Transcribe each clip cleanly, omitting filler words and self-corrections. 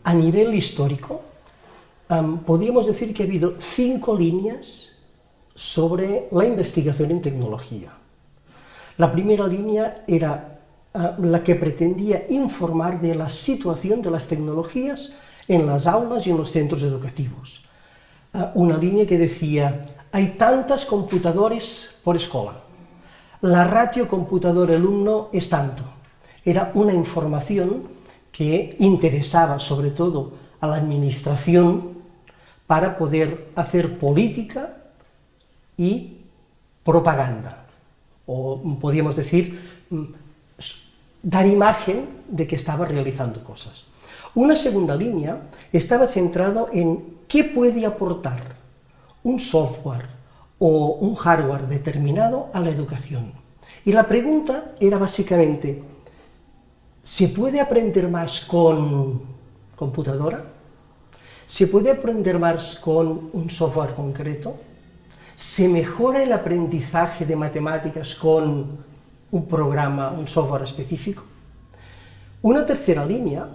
a nivel histórico, podríamos decir que ha habido 5 líneas sobre la investigación en tecnología. La primera línea era la que pretendía informar de la situación de las tecnologías en las aulas y en los centros educativos. Una línea que decía, hay tantas computadores por escuela, la ratio computador-alumno es tanto. Era una información que interesaba sobre todo a la administración para poder hacer política y propaganda, o podríamos decir, dar imagen de que estaba realizando cosas. Una segunda línea estaba centrado en qué puede aportar un software o un hardware determinado a la educación. Y la pregunta era básicamente, ¿se puede aprender más con computadora? ¿Se puede aprender más con un software concreto? ¿Se mejora el aprendizaje de matemáticas con un programa, un software específico? Una tercera línea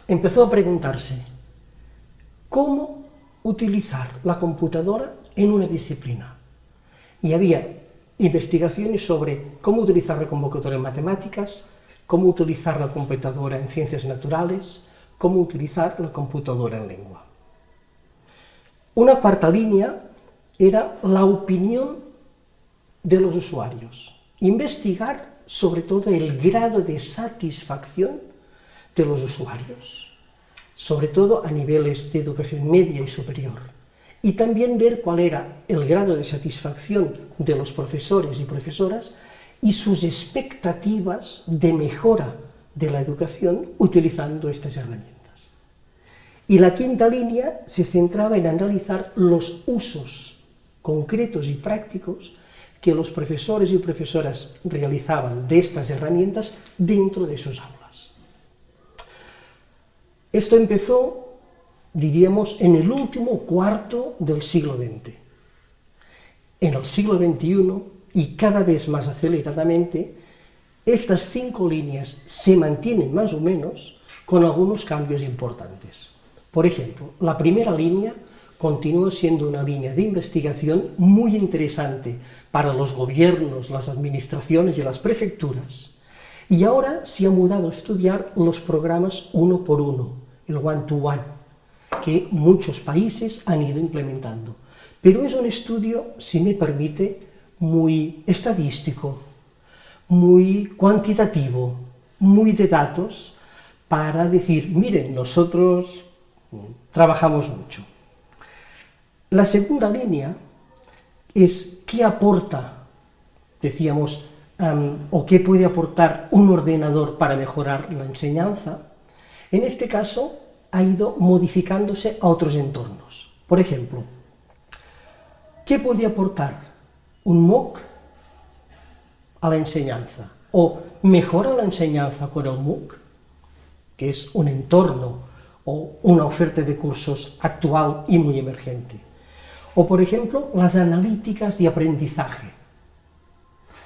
empezó a preguntarse, ¿cómo utilizar la computadora en una disciplina? Y había investigaciones sobre cómo utilizar la computadora en matemáticas, cómo utilizar la computadora en ciencias naturales, cómo utilizar la computadora en lengua. Una cuarta línea era la opinión de los usuarios, investigar sobre todo el grado de satisfacción de los usuarios, sobre todo a niveles de educación media y superior, y también ver cuál era el grado de satisfacción de los profesores y profesoras y sus expectativas de mejora de la educación utilizando estas herramientas. Y la quinta línea se centraba en analizar los usos concretos y prácticos que los profesores y profesoras realizaban de estas herramientas dentro de sus aulas. Esto empezó, diríamos, en el último cuarto del siglo XX. En el siglo XXI, y cada vez más aceleradamente, estas 5 líneas se mantienen más o menos con algunos cambios importantes. Por ejemplo, la primera línea continúa siendo una línea de investigación muy interesante para los gobiernos, las administraciones y las prefecturas, y ahora se ha mudado a estudiar los programas uno por uno, el one-to-one, que muchos países han ido implementando. Pero es un estudio, si me permite, muy estadístico, muy cuantitativo, muy de datos, para decir, miren, nosotros trabajamos mucho. La segunda línea es qué aporta, decíamos, o qué puede aportar un ordenador para mejorar la enseñanza. En este caso, ha ido modificándose a otros entornos. Por ejemplo, ¿qué puede aportar un MOOC a la enseñanza? ¿O mejora la enseñanza con el MOOC, que es un entorno o una oferta de cursos actual y muy emergente? O, por ejemplo, las analíticas de aprendizaje.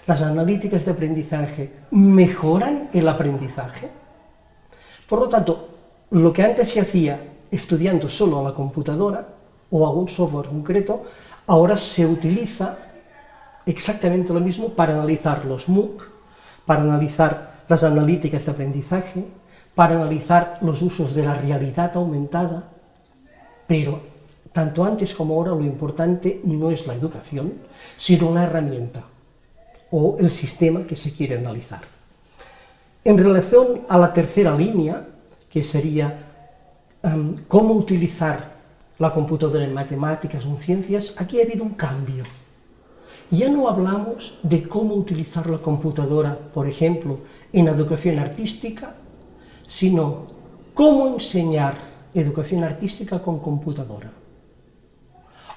¿Las analíticas de aprendizaje mejoran el aprendizaje? Por lo tanto, lo que antes se hacía estudiando solo a la computadora o a un software concreto, ahora se utiliza exactamente lo mismo para analizar los MOOC, para analizar las analíticas de aprendizaje, para analizar los usos de la realidad aumentada, pero tanto antes como ahora lo importante no es la educación, sino una herramienta o el sistema que se quiere analizar. En relación a la tercera línea, que sería cómo utilizar la computadora en matemáticas o en ciencias, aquí ha habido un cambio. Ya no hablamos de cómo utilizar la computadora, por ejemplo, en educación artística, sino cómo enseñar educación artística con computadora.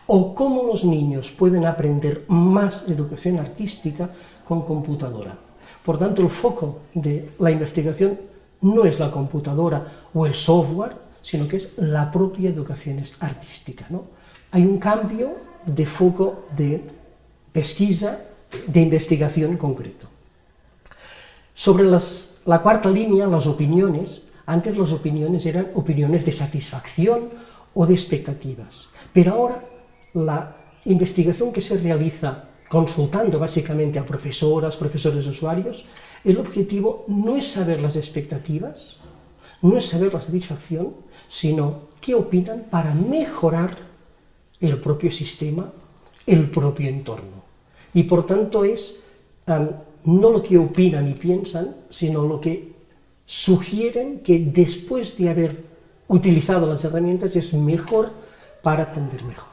O cómo los niños pueden aprender más educación artística con computadora. Por tanto, el foco de la investigación no es la computadora o el software, sino que es la propia educación artística, ¿no? Hay un cambio de foco de pesquisa, de investigación concreto. Sobre la cuarta línea, las opiniones, Antes las opiniones eran opiniones de satisfacción o de expectativas, pero ahora la investigación que se realiza consultando básicamente a profesores, usuarios, el objetivo no es saber las expectativas, no es saber la satisfacción, sino qué opinan para mejorar el propio sistema, el propio entorno. Y por tanto es no lo que opinan y piensan, sino lo que sugieren que después de haber utilizado las herramientas es mejor para aprender mejor.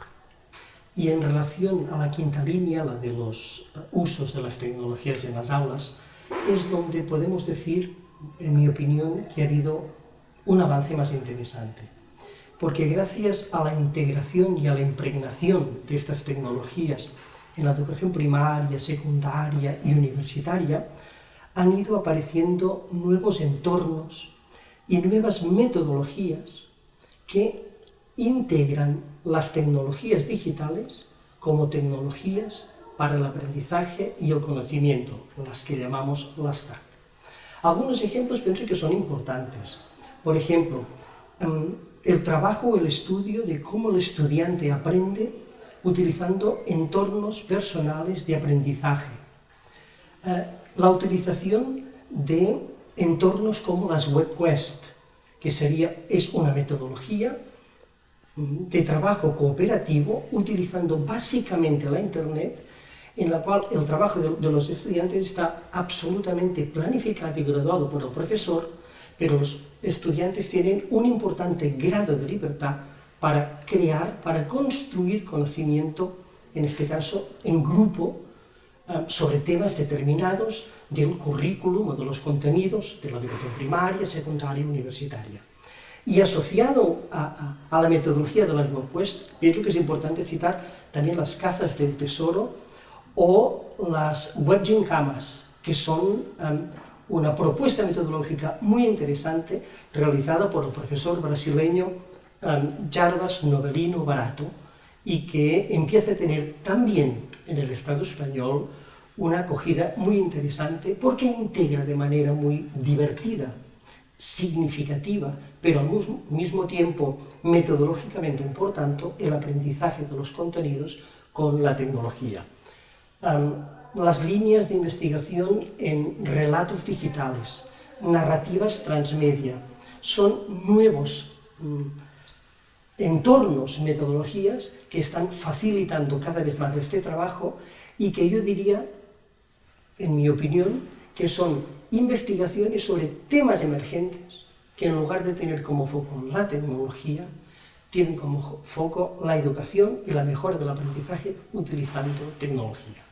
Y en relación a la quinta línea, la de los usos de las tecnologías en las aulas, es donde podemos decir, en mi opinión, que ha habido un avance más interesante. Porque gracias a la integración y a la impregnación de estas tecnologías en la educación primaria, secundaria y universitaria, han ido apareciendo nuevos entornos y nuevas metodologías que integran las tecnologías digitales como tecnologías para el aprendizaje y el conocimiento, las que llamamos las TAC. Algunos ejemplos pienso que son importantes. Por ejemplo, el trabajo o el estudio de cómo el estudiante aprende utilizando entornos personales de aprendizaje. La utilización de entornos como las WebQuest, que es una metodología de trabajo cooperativo utilizando básicamente la Internet, en la cual el trabajo de los estudiantes está absolutamente planificado y graduado por el profesor, pero los estudiantes tienen un importante grado de libertad para crear, para construir conocimiento, en este caso en grupo, sobre temas determinados del currículum o de los contenidos de la educación primaria, secundaria y universitaria. Y asociado a la metodología de las WebQuest, pienso que es importante citar también las cazas del tesoro o las webgincamas, que son una propuesta metodológica muy interesante realizada por el profesor brasileño Jarbas Novelino Barato y que empieza a tener también en el Estado español una acogida muy interesante porque integra de manera muy divertida, significativa, pero al mismo tiempo metodológicamente importante, el aprendizaje de los contenidos con la tecnología. Las líneas de investigación en relatos digitales, narrativas transmedia, son nuevos entornos, metodologías que están facilitando cada vez más este trabajo y que yo diría, en mi opinión, que son investigaciones sobre temas emergentes que en lugar de tener como foco la tecnología, tienen como foco la educación y la mejora del aprendizaje utilizando tecnología.